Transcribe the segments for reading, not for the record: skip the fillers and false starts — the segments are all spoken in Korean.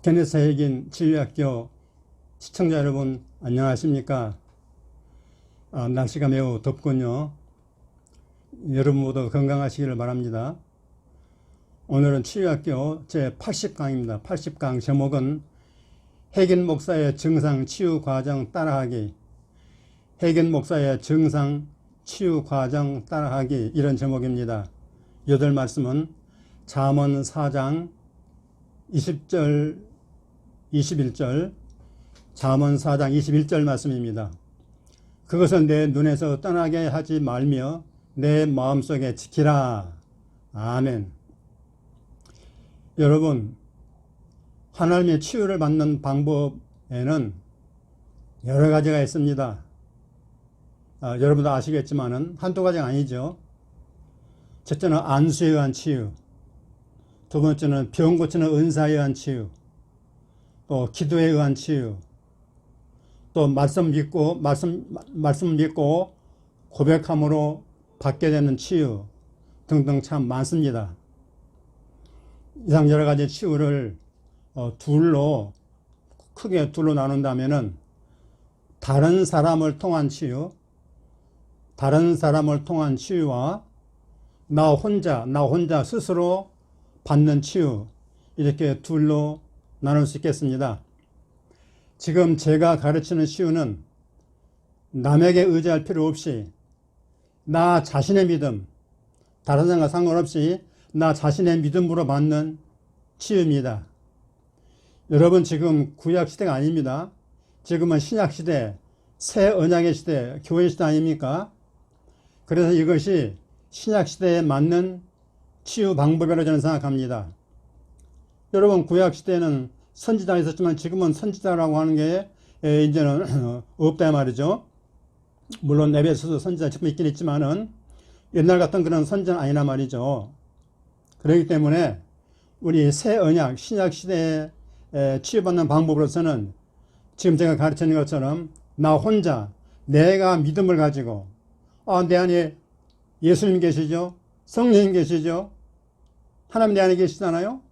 게네사 흑인 진리학교 시청자 여러분 안녕하십니까? 날씨가 매우 덥군요. 여러분 모두 건강하시기를 바랍니다. 오늘은 치유학교 제80강입니다. 80강 제목은 흑인 목사의 증상 치유 과정 따라하기, 흑인 목사의 증상 치유 과정 따라하기, 이런 제목입니다. 여덟 말씀은 잠언 4장 20절 21절, 잠언 4장 21절 말씀입니다. 그것은 내 눈에서 떠나게 하지 말며 내 마음속에 지키라. 아멘. 여러분, 하나님의 치유를 받는 방법에는 여러 가지가 있습니다. 여러분도 아시겠지만은 한두 가지가 아니죠. 첫째는 안수에 의한 치유, 두 번째는 병 고치는 은사에 의한 치유, 또 기도에 의한 치유, 또 말씀 믿고 고백함으로 받게 되는 치유 등등 참 많습니다. 이상 여러 가지 치유를 크게 둘로 나눈다면은 다른 사람을 통한 치유, 치유와 나 혼자 스스로 받는 치유, 이렇게 둘로 나눌 수 있겠습니다. 지금 제가 가르치는 치유는 남에게 의지할 필요 없이 나 자신의 믿음, 다른 사람과 상관없이 나 자신의 믿음으로 받는 치유입니다. 여러분, 지금 구약 시대가 아닙니다. 지금은 신약 시대, 새 언약의 시대, 교회 시대 아닙니까? 그래서 이것이 신약 시대에 맞는 치유 방법이라고 저는 생각합니다. 여러분, 구약 시대에는 선지자가 있었지만 지금은 선지자라고 하는 게 이제는 없다 말이죠. 물론 에베소서 선지자 지금 있긴 있지만은 옛날 같은 그런 선지자는 아니란 말이죠. 그렇기 때문에 우리 새 언약 신약 시대에 치유받는 방법으로서는 지금 제가 가르치는 것처럼 나 혼자 내가 믿음을 가지고 내 안에 예수님 계시죠? 성령님 계시죠? 하나님 내 안에 계시잖아요?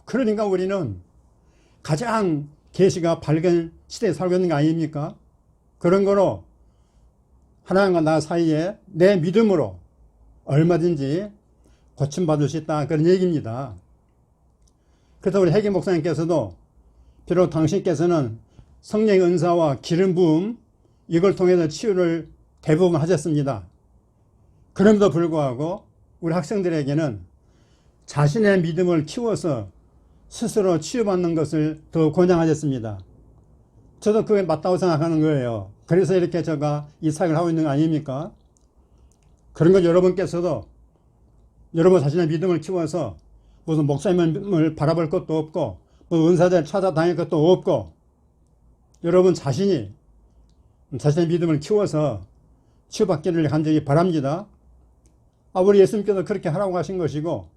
그러니까 우리는 가장 계시가 밝은 시대에 살고 있는 거 아닙니까? 그런 거로 하나님과 나 사이에 내 믿음으로 얼마든지 고침받을 수 있다, 그런 얘기입니다. 그래서 우리 흑인 목사님께서도 비록 당신께서는 성령의 은사와 기름 부음 이걸 통해서 치유를 대부분 하셨습니다. 그럼에도 불구하고 우리 학생들에게는 자신의 믿음을 키워서 스스로 치유받는 것을 더 권장하셨습니다. 저도 그게 맞다고 생각하는 거예요. 그래서 이렇게 제가 이 사역을 하고 있는 거 아닙니까? 그런 것 여러분께서도 여러분 자신의 믿음을 키워서 무슨 목사님을 바라볼 것도 없고 뭐 은사자를 찾아다닐 것도 없고 여러분 자신이 자신의 믿음을 키워서 치유받기를 간절히 바랍니다. 우리 예수님께서 그렇게 하라고 하신 것이고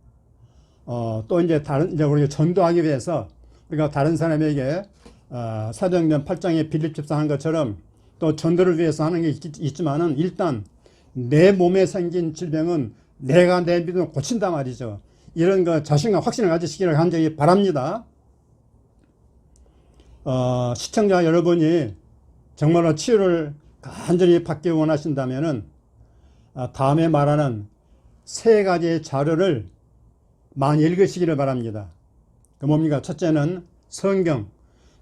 또 이제 우리가 전도하기 위해서 우리가 다른 사람에게 사도행전 8장에 빌립 집사한 것처럼 또 전도를 위해서 하는 게 있지만은 일단 내 몸에 생긴 질병은 내가 내 믿음을 고친단 말이죠. 이런 거 자신과 확신을 가지시기를 간절히 바랍니다. 시청자 여러분이 정말로 치유를 간절히 받기 원하신다면은 다음에 말하는 세 가지의 자료를 많이 읽으시기를 바랍니다. 그 뭡니까? 첫째는 성경,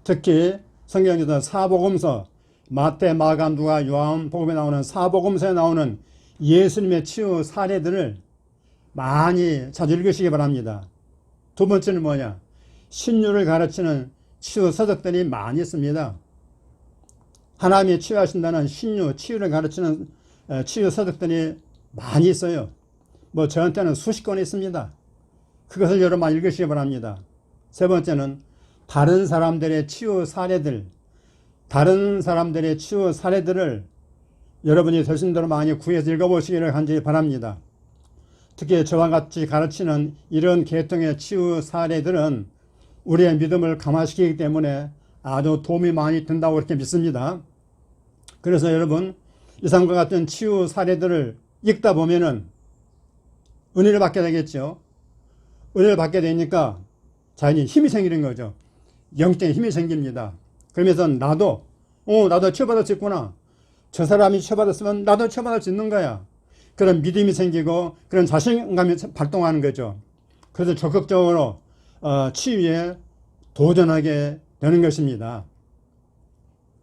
특히 성경에서 사복음서, 마태, 마가, 누가, 요한 복음에 나오는 사복음서에 나오는 예수님의 치유 사례들을 많이 자주 읽으시기 바랍니다. 두 번째는 뭐냐? 신유를 가르치는 치유 서적들이 많이 있습니다. 하나님이 치유하신다는 치유를 가르치는 치유 서적들이 많이 있어요. 뭐 저한테는 수십 권 있습니다. 그것을 여러 번 읽으시기 바랍니다. 세 번째는 다른 사람들의 치유 사례들을 여러분이 되신 대로 많이 구해서 읽어보시기를 간절히 바랍니다. 특히 저와 같이 가르치는 이런 계통의 치유 사례들은 우리의 믿음을 강화시키기 때문에 아주 도움이 많이 된다고 그렇게 믿습니다. 그래서 여러분, 이상과 같은 치유 사례들을 읽다 보면은 은혜를 받게 되겠죠. 은혜를 받게 되니까 자연히 힘이 생기는 거죠. 영적인 힘이 생깁니다. 그러면서 나도 치유받을 수 있구나. 저 사람이 치유받았으면 나도 치유받을 수 있는 거야. 그런 믿음이 생기고 그런 자신감이 발동하는 거죠. 그래서 적극적으로 치유에 도전하게 되는 것입니다.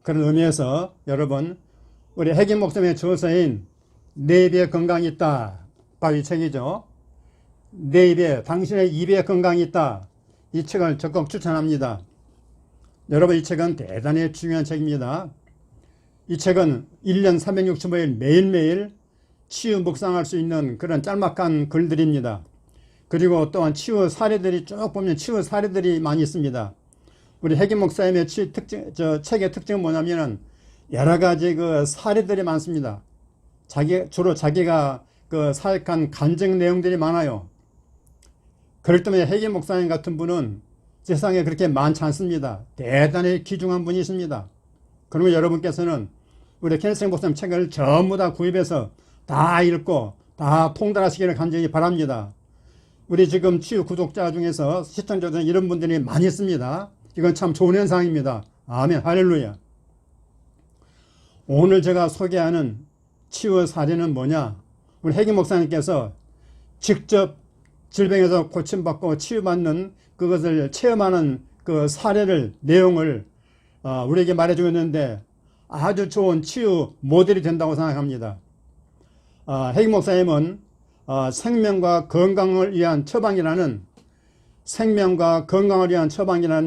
그런 의미에서 여러분, 우리 핵임 목사님의 저서인 내 입에 건강이 있다, 바로 이 책이죠. 내 입에, 당신의 입에 건강이 있다, 이 책을 적극 추천합니다. 여러분, 이 책은 대단히 중요한 책입니다. 이 책은 1년 365일 매일매일 치유 묵상할 수 있는 그런 짤막한 글들입니다. 그리고 또한 치유 사례들이 쭉 보면 치유 사례들이 많이 있습니다. 우리 핵임 목사님의 책의 특징은 뭐냐면은 여러 가지 그 사례들이 많습니다. 주로 자기가 그 사역한 간증 내용들이 많아요. 그럴 때문에 핵임 목사님 같은 분은 세상에 그렇게 많지 않습니다. 대단히 귀중한 분이십니다. 그러면 여러분께서는 우리 케네스 목사님 책을 전부 다 구입해서 다 읽고 다 통달하시기를 간절히 바랍니다. 우리 지금 치유 구독자 중에서 시청자 중에 이런 분들이 많이 있습니다. 이건 참 좋은 현상입니다. 아멘, 할렐루야. 오늘 제가 소개하는 치유 사례는 뭐냐? 우리 핵임 목사님께서 직접 질병에서 고침받고 치유받는 그것을 체험하는 그 사례를, 내용을 우리에게 말해주고 있는데 아주 좋은 치유 모델이 된다고 생각합니다. 핵임 목사님은 생명과 건강을 위한 처방이라는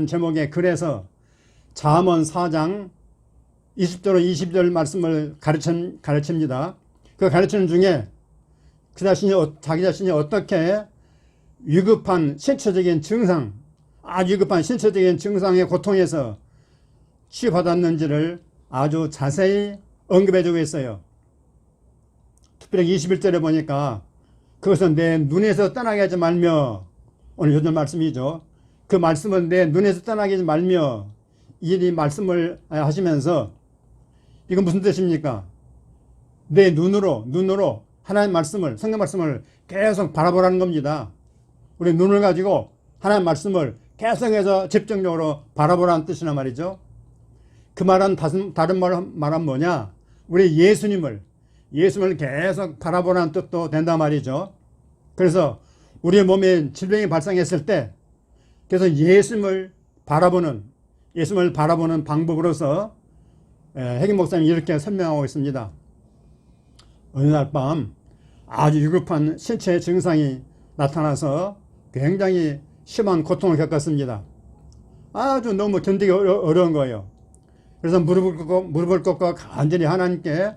제목의 글에서 잠언 4장 20절로 22절 말씀을 가르칩니다. 그 가르치는 중에 자기 자신이 어떻게 위급한 신체적인 증상, 위급한 신체적인 증상의 고통에서 치유받았는지를 아주 자세히 언급해주고 있어요. 특별히 21절에 보니까 그것은 내 눈에서 떠나게 하지 말며, 오늘 요즘 말씀이죠. 그 말씀은 내 눈에서 떠나게 하지 말며, 이 말씀을 하시면서 이건 무슨 뜻입니까? 내 눈으로 하나님 말씀을, 성경 말씀을 계속 바라보라는 겁니다. 우리 눈을 가지고 하나님 말씀을 계속해서 집중적으로 바라보라는 뜻이란 말이죠. 그 말은 다른 말은 뭐냐? 우리 예수님을 계속 바라보라는 뜻도 된단 말이죠. 그래서 우리 몸에 질병이 발생했을 때 그래서 예수님을 바라보는 방법으로서 핵임 목사님이 이렇게 설명하고 있습니다. 어느 날 밤 아주 위급한 신체 증상이 나타나서 굉장히 심한 고통을 겪었습니다. 아주 너무 견디기 어려운 거예요. 그래서 무릎을 꿇고 간절히 하나님께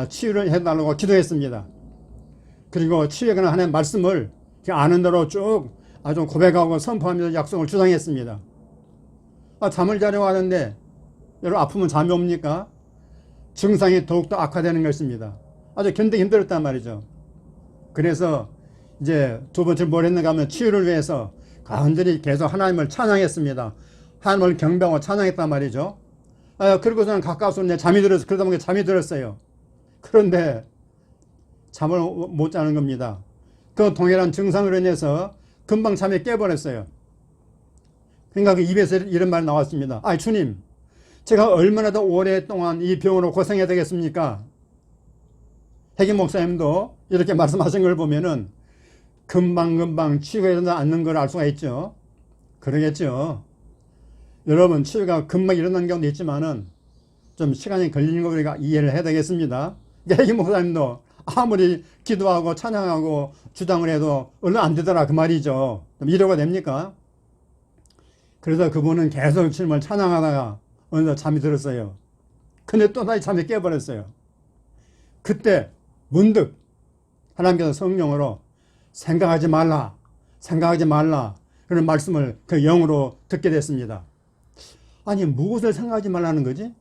치유를 해달라고 기도했습니다. 그리고 치유에 관한 하나님의 말씀을 아는 대로 쭉 아주 고백하고 선포하면서 약속을 주장했습니다. 잠을 자려고 하는데 여러분, 아프면 잠이 옵니까? 증상이 더욱더 악화되는 것입니다. 아주 견디기 힘들었단 말이죠. 그래서 이제 두 번째 뭘 했는가 하면 치유를 위해서 간절히 계속 하나님을 찬양했습니다. 하나님을 경배하고 찬양했단 말이죠. 그리고서는 가까워서 잠이 들어서, 그러다 보니까 잠이 들었어요. 그런데 잠을 못 자는 겁니다. 그 동일한 증상으로 인해서 금방 잠이 깨버렸어요. 그러니까 그 입에서 이런 말이 나왔습니다. 주님, 제가 얼마나 더 오랫동안 이 병으로 고생해야 되겠습니까? 핵임 목사님도 이렇게 말씀하신 걸 보면은 금방 치유가 일어나지 않는 걸 알 수가 있죠. 그러겠죠. 여러분, 치유가 금방 일어나는 경우도 있지만은 좀 시간이 걸리는 거 우리가 이해를 해야 되겠습니다. 핵임 목사님도 아무리 기도하고 찬양하고 주장을 해도 얼른 안 되더라 그 말이죠. 좀 이해가 됩니까? 그래서 그분은 계속 주님을 찬양하다가 어느덧 잠이 들었어요. 근데 또다시 잠이 깨버렸어요. 그때 문득 하나님께서 성령으로 생각하지 말라 그런 말씀을 그 영으로 듣게 됐습니다. 아니, 무엇을 생각하지 말라는 거지?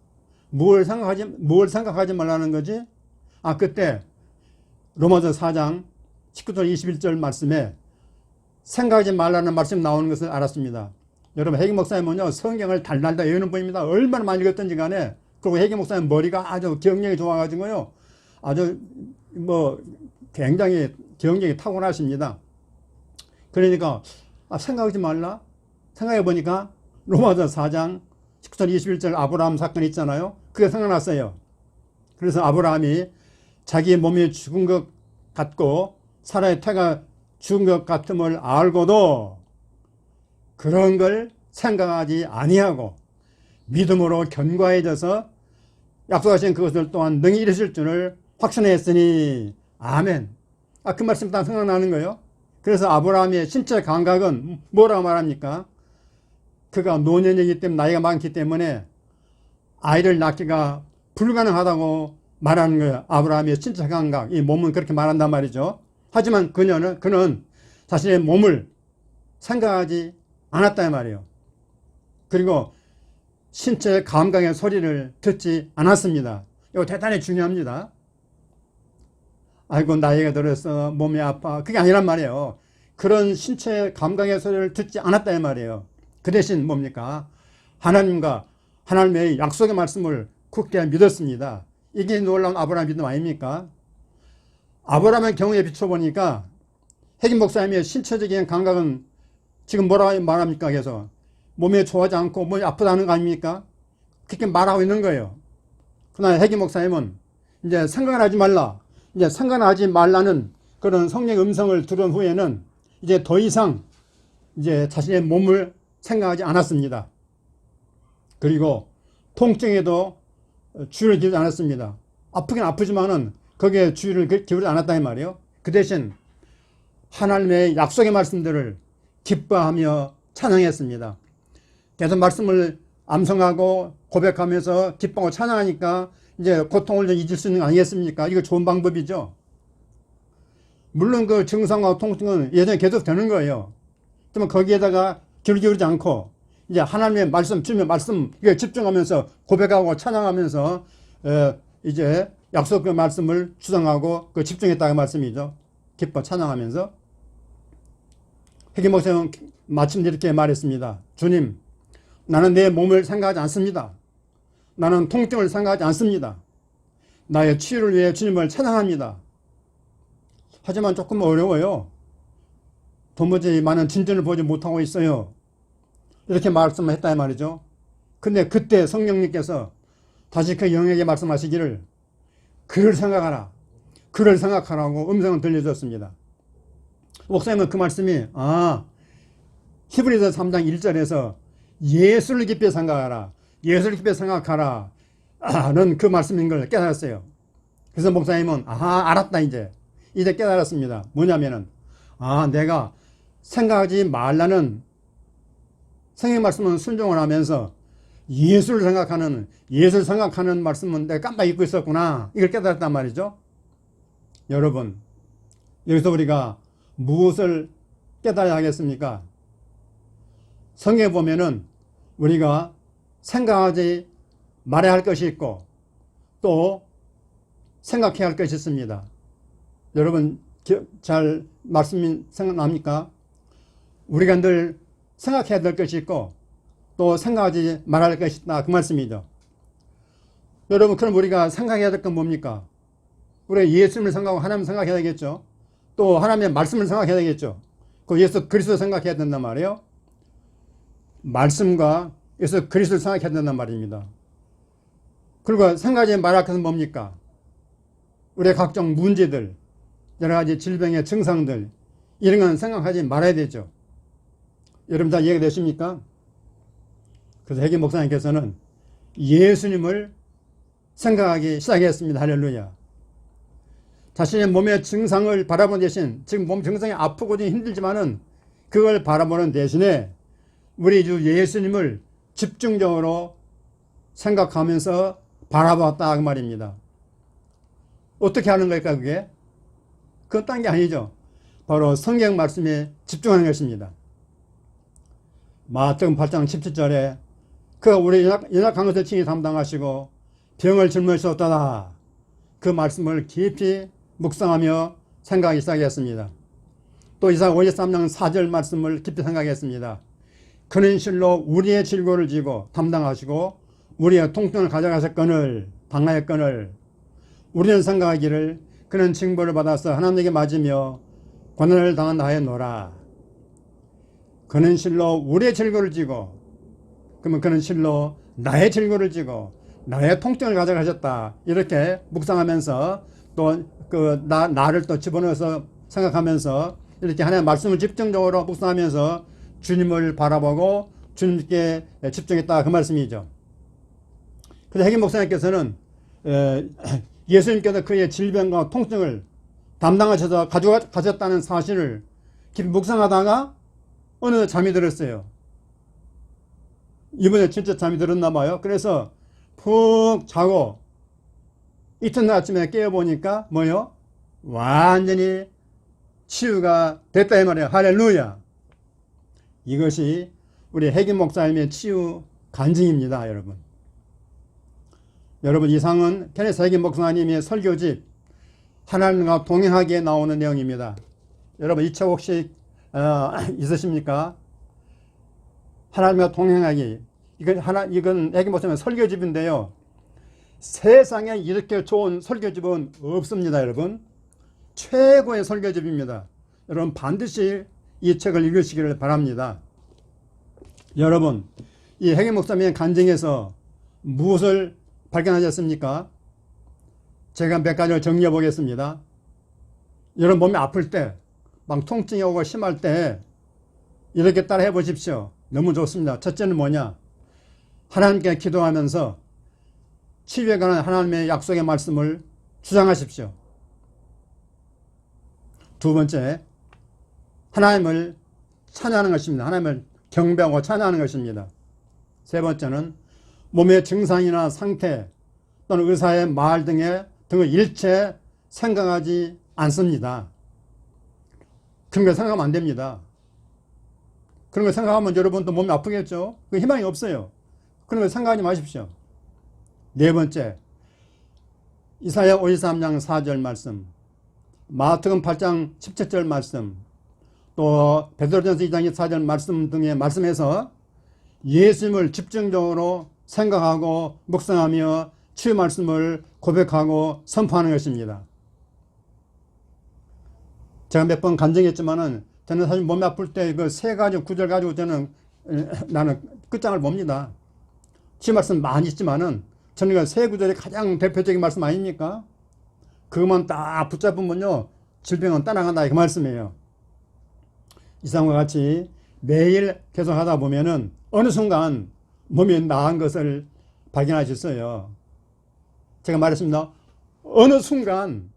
뭘 생각하지 말라는 거지? 그때 로마서 4장 19절 21절 말씀에 생각하지 말라는 말씀이 나오는 것을 알았습니다. 여러분, 핵임 목사님은요, 성경을 달달달 외우는 분입니다. 얼마나 많이 읽었던지 간에. 그리고 핵임 목사님 머리가 아주 기억력이 좋아가지고요, 아주 굉장히 기억력이 탁월하십니다. 그러니까 생각하지 말라. 생각해 보니까 로마서 4장 19절 21절 아브라함 사건 있잖아요. 그게 생각났어요. 그래서 아브라함이 자기 몸이 죽은 것 같고 사라의 태가 죽은 것 같음을 알고도 그런 걸 생각하지 아니하고 믿음으로 견고해져서 약속하신 그것을 또한 능히 이루실 줄을 확신했으니 아멘. 그 말씀 딱 생각나는 거예요. 그래서 아브라함의 신체 감각은 뭐라고 말합니까? 그가 노년이기 때문에 나이가 많기 때문에 아이를 낳기가 불가능하다고 말하는 거예요. 아브라함의 신체 감각, 이 몸은 그렇게 말한단 말이죠. 하지만 그는 자신의 몸을 생각하지 않았단 말이에요. 그리고 신체 감각의 소리를 듣지 않았습니다. 이거 대단히 중요합니다. 아이고 나이가 들어서 몸이 아파, 그게 아니란 말이에요. 그런 신체 감각의 소리를 듣지 않았단 말이에요. 그 대신 뭡니까? 하나님과 하나님의 약속의 말씀을 굳게 믿었습니다. 이게 놀라운 아브라함 믿음 아닙니까? 아브라함의 경우에 비춰보니까 핵임 목사님의 신체적인 감각은 지금 뭐라고 말합니까? 계속 몸이 좋아하지 않고 몸이 아프다는 거 아닙니까? 그렇게 말하고 있는 거예요. 그러나 핵임 목사님은 이제 생각을 하지 말라, 이제 생각하지 말라는 그런 성령의 음성을 들은 후에는 이제 더 이상 이제 자신의 몸을 생각하지 않았습니다. 그리고 통증에도 주의를 기울이지 않았습니다. 아프긴 아프지만은 거기에 주의를 기울이지 않았다는 말이에요. 그 대신 하나님의 약속의 말씀들을 기뻐하며 찬양했습니다. 계속 말씀을 암송하고 고백하면서 기뻐하고 찬양하니까 이제 고통을 좀 잊을 수 있는 거 아니겠습니까? 이거 좋은 방법이죠. 물론 그 증상과 통증은 예전에 계속 되는 거예요. 그러면 거기에다가 기울이지 않고 이제 하나님의 말씀, 주님의 말씀 이게 집중하면서 고백하고 찬양하면서 이제 약속 그 말씀을 주장하고 그 집중했다는 말씀이죠. 기뻐 찬양하면서. 핵임 목사님은 마침 이렇게 말했습니다. 주님, 나는 내 몸을 생각하지 않습니다. 나는 통증을 생각하지 않습니다. 나의 치유를 위해 주님을 찬양합니다. 하지만 조금 어려워요. 도무지 많은 진전을 보지 못하고 있어요. 이렇게 말씀했다 말이죠. 근데 그때 성령님께서 다시 그 영에게 말씀하시기를 그를 생각하라. 그를 생각하라고 음성을 들려줬습니다. 목사님은 그 말씀이 히브리서 3장 1절에서 예수를 깊이 생각하라. 예수를 깊이 생각하라. 는 그 말씀인 걸 깨달았어요. 그래서 목사님은 알았다 이제 깨달았습니다. 뭐냐면은 내가 생각하지 말라는 성경 말씀은 순종을 하면서 예수를 생각하는 말씀은 내가 깜빡 잊고 있었구나. 이걸 깨달았단 말이죠. 여러분, 여기서 우리가 무엇을 깨달아야 하겠습니까? 성경에 보면은 우리가 생각하지 말아야 할 것이 있고 또 생각해야 할 것이 있습니다. 여러분 잘 말씀이 생각납니까? 우리가 늘 생각해야 될 것이 있고 또 생각하지 말아야 할 것이 있다, 그 말씀이죠. 여러분, 그럼 우리가 생각해야 될 건 뭡니까? 우리가 예수님을 생각하고 하나님을 생각해야 되겠죠. 또 하나님의 말씀을 생각해야 되겠죠. 그 예수 그리스도 생각해야 된단 말이에요. 말씀과 예수 그리스도를 생각해야 된단 말입니다. 그리고 생각하지 말아야 할 것은 뭡니까? 우리의 각종 문제들, 여러 가지 질병의 증상들, 이런 건 생각하지 말아야 되죠. 여러분 다 이해가 되십니까? 그래서 핵임 목사님께서는 예수님을 생각하기 시작했습니다. 할렐루야. 자신의 몸의 증상을 바라보는 대신, 지금 몸 증상이 아프고 힘들지만은 그걸 바라보는 대신에 우리 주 예수님을 집중적으로 생각하면서 바라봤다, 그 말입니다. 어떻게 하는 걸까, 그게? 그건 딴 게 아니죠. 바로 성경 말씀에 집중하는 것입니다. 마태복음 8장 17절에 그 우리 연약한 것을 친히 담당하시고 병을 짊어지셨다다, 그 말씀을 깊이 묵상하며 생각하기 시작했습니다. 또 이사야 53장 4절 말씀을 깊이 생각했습니다. 그는 실로 우리의 질고를 지고 담당하시고 우리의 통증을 가져가셨거늘, 당하였거늘, 우리는 생각하기를 그는 징벌을 받아서 하나님에게 맞으며 고난을 당한 하였노라. 그는 실로 우리의 질고를 지고 그러면 그는 실로 나의 질고를 지고 나의 통증을 가져가셨다. 이렇게 묵상하면서 또 나를 또 집어넣어서 생각하면서 이렇게 하나님의 말씀을 집중적으로 묵상하면서 주님을 바라보고 주님께 집중했다. 그 말씀이죠. 그래서 해김 목사님께서는 예수님께서 그의 질병과 통증을 담당하셔서 가져가셨다는 사실을 깊이 묵상하다가 어느 잠이 들었어요. 이번에 진짜 잠이 들었나 봐요. 그래서 푹 자고 이튿날 아침에 깨어보니까 뭐요? 완전히 치유가 됐다 이 말이에요. 할렐루야. 이것이 우리 해김 목사님의 치유 간증입니다. 여러분 이상은 케네스 해김 목사님의 설교집 하나님과 동행하기에 나오는 내용입니다. 여러분 이 책 혹시 있으십니까? 하나님과 동행하기. 이건 해김 목사님의 설교집인데요. 세상에 이렇게 좋은 설교집은 없습니다. 여러분 최고의 설교집입니다. 여러분 반드시 이 책을 읽으시기를 바랍니다. 여러분 이 해김 목사님의 간증에서 무엇을 발견하셨습니까? 제가 몇 가지를 정리해 보겠습니다. 여러분 몸이 아플 때, 막 통증이 오고 심할 때 이렇게 따라 해보십시오. 너무 좋습니다. 첫째는 뭐냐? 하나님께 기도하면서 치유에 관한 하나님의 약속의 말씀을 주장하십시오. 두 번째, 하나님을 찬양하는 것입니다. 하나님을 경배하고 찬양하는 것입니다. 세 번째는 몸의 증상이나 상태 또는 의사의 말 등을 일체 생각하지 않습니다. 그런 걸 생각하면 안 됩니다. 그런 걸 생각하면 여러분도 몸이 아프겠죠? 그 희망이 없어요. 그런 걸 생각하지 마십시오. 네 번째, 이사야 53장 4절 말씀, 마태복음 8장 17절 말씀, 또 베드로전서 2장 24절 말씀 등의 말씀에서 예수님을 집중적으로 생각하고 묵상하며 치유 말씀을 고백하고 선포하는 것입니다. 제가 몇 번 간증했지만은 저는 사실 몸이 아플 때 그 세 가지 구절 가지고 나는 끝장을 봅니다. 치유 말씀 많이 있지만은 저는 그 세 구절이 가장 대표적인 말씀 아닙니까? 그것만 딱 붙잡으면요 질병은 떠나간다 그 말씀이에요. 이상과 같이 매일 계속 하다 보면은 어느 순간 몸이 나은 것을 발견하셨어요. 제가 말했습니다. 어느 순간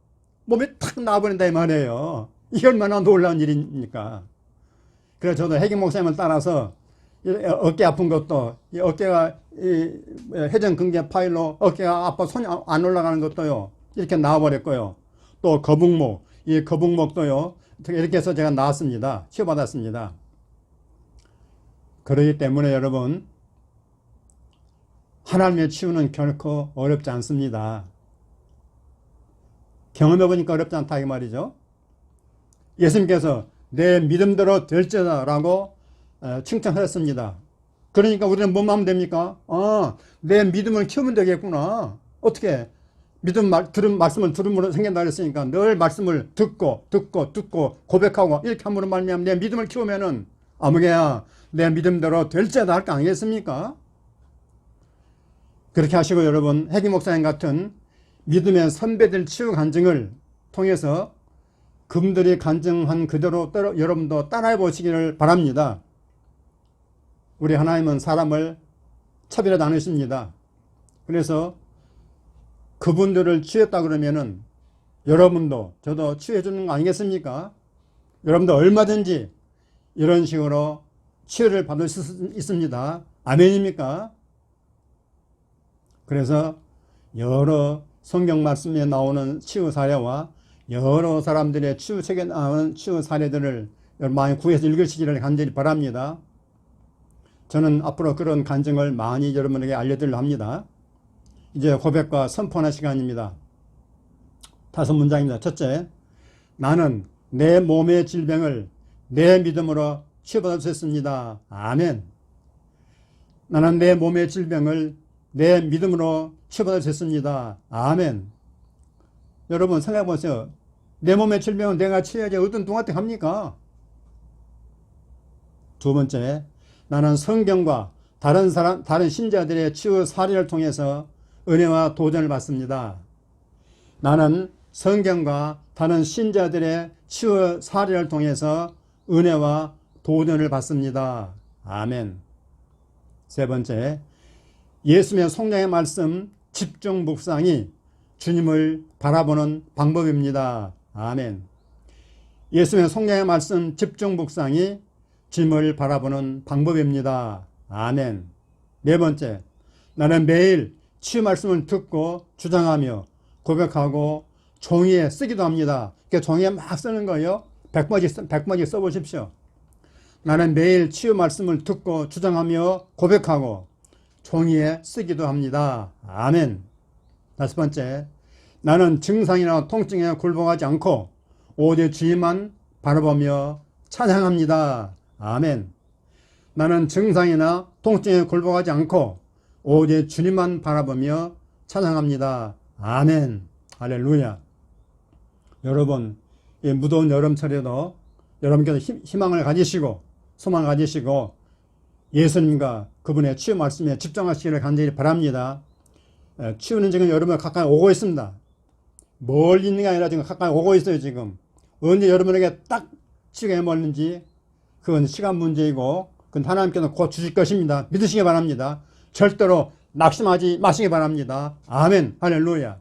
몸이 탁 나아버린다 이 말이에요. 이게 얼마나 놀라운 일입니까? 그래서 저도 해김 목사님을 따라서 어깨 아픈 것도 어깨가 회전근개 파일로 어깨가 아파 손이 안 올라가는 것도요 이렇게 나아버렸고요. 또 거북목, 이 거북목도요 이렇게 해서 제가 나았습니다. 치유받았습니다. 그렇기 때문에 여러분 하나님의 치유는 결코 어렵지 않습니다. 경험해보니까 어렵지 않다 이 말이죠. 예수님께서 내 믿음대로 될지어다 라고 칭찬하셨습니다. 그러니까 우리는 뭐만 하면 됩니까? 내 믿음을 키우면 되겠구나. 어떻게? 말씀을 들음으로 생긴다 그랬으니까 늘 말씀을 듣고 고백하고 이렇게 함으로 말미암아 내 믿음을 키우면은 아무개야 내 믿음대로 될지어다 할 거 아니겠습니까? 그렇게 하시고 여러분 해김 목사님 같은 믿음의 선배들 치유 간증을 통해서 그분들이 간증한 그대로 여러분도 따라해 보시기를 바랍니다. 우리 하나님은 사람을 차별하지 않으십니다. 그래서 그분들을 치유했다 그러면은 여러분도 저도 치유해 주는 거 아니겠습니까? 여러분도 얼마든지 이런 식으로 치유를 받을 수 있습니다. 아멘입니까? 그래서 여러 성경 말씀에 나오는 치유 사례와 여러 사람들의 치유 책에 나오는 치유 사례들을 여러분 많이 구해서 읽으시기를 간절히 바랍니다. 저는 앞으로 그런 간증을 많이 여러분에게 알려드리려 합니다. 이제 고백과 선포하는 시간입니다. 5문장입니다. 첫째, 나는 내 몸의 질병을 내 믿음으로 치유받을 수 있습니다. 아멘. 나는 내 몸의 질병을 내 믿음으로 치유받을 수 있습니다. 아멘. 여러분 생각해 보세요. 내 몸의 질병은 내가 치유해야지 어떤 누구한테 합니까? 두 번째, 나는 성경과 다른 신자들의 치유 사례를 통해서 은혜와 도전을 받습니다. 나는 성경과 다른 신자들의 치유 사례를 통해서 은혜와 도전을 받습니다. 아멘. 세 번째, 예수님의 성령의 말씀 집중 묵상이 주님을 바라보는 방법입니다. 아멘. 예수님의 성령의 말씀 집중 묵상이 주님을 바라보는 방법입니다. 아멘. 네 번째, 나는 매일 치유 말씀을 듣고 주장하며 고백하고 종이에 쓰기도 합니다. 그러니까 종이에 막 쓰는 거예요. 100번씩 써보십시오. 나는 매일 치유 말씀을 듣고 주장하며 고백하고 종이에 쓰기도 합니다. 아멘. 다섯 번째, 나는 증상이나 통증에 굴복하지 않고 오직 주님만 바라보며 찬양합니다. 아멘. 나는 증상이나 통증에 굴복하지 않고 오직 주님만 바라보며 찬양합니다. 아멘. 할렐루야. 여러분, 이 무더운 여름철에도 여러분께서 희망을 가지시고 소망을 가지시고 예수님과 그분의 치유 말씀에 집중하시기를 간절히 바랍니다. 치유는 지금 여러분 가까이 오고 있습니다. 멀리 있는 게 아니라 지금 가까이 오고 있어요. 지금 언제 여러분에게 딱 치유가 멀는지 그건 시간 문제이고 그건 하나님께서 곧 주실 것입니다. 믿으시기 바랍니다. 절대로 낙심하지 마시기 바랍니다. 아멘. 할렐루야.